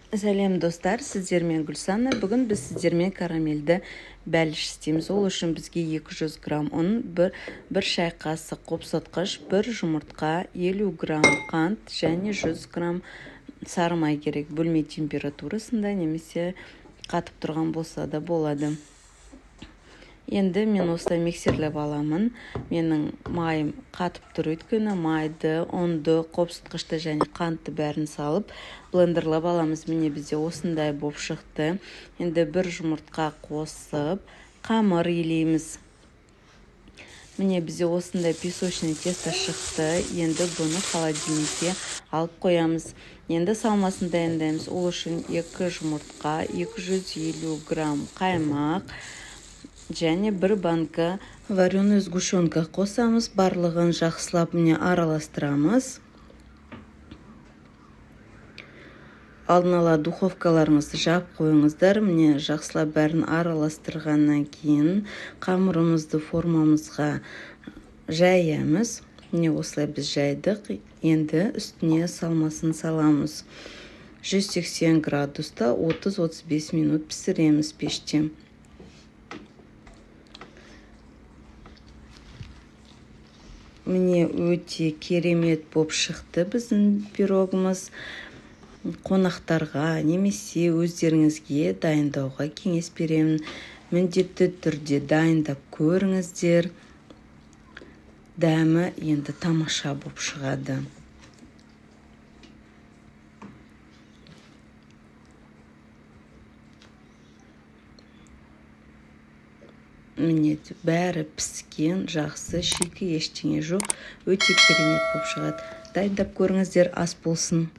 Сәлем достар, сіздермен Гүлсана. Бүгін біз сіздермен карамельді бәліш істейміз. Ол үшін бізге 200 грамм ұн, бір шай қасық қопсытқыш, бір жұмыртқа, 50 грамм қант және 100 грамм сары май керек. Бөлме температурасында немесе қатып тұрған болса да болады. Енді мен осылай миксерлеп аламын. Менің майым қатып тұр, өйткені майды, ұнды, қопсытқышты және қантты бәрін салып блендерлеп аламыз. Міне бізде осындай болып шықты. Енді бір жұмыртқа қосып, қамыр илейміз. Міне бізде осындай песочный тесто шықты. Енді бұны холодильникке алып қоямыз. Енді салмасын дайындаймыз. Ол үшін 2 жұмыртқа, 250 грамм қаймақ және бір банка вареный сгущенка қосамыз. Барлығын жақсылап міне араластырамыз. Алдын ала духовкаларыңызды жап қойыңыздар. Міне жақсылап бәрін араластырғаннан кейін қамырымызды формамызға жаямыз. Міне осылай біз жайдық. Енді үстіне салмасын саламыз. 180 градуста 30-35 минут пісіреміз пеште. Міне өте керемет болып шықты біздің пирогымыз. Қонақтарға немесе өздеріңізге дайындауға кеңес беремін. Міндетті түрде дайындап көріңіздер. Дәмі енді тамаша болып шығады. Міне бәрі піскен, жақсы, шикі ештеңе жоқ. Өте керемет болып шығады. Дайындап көріңіздер, ас болсын.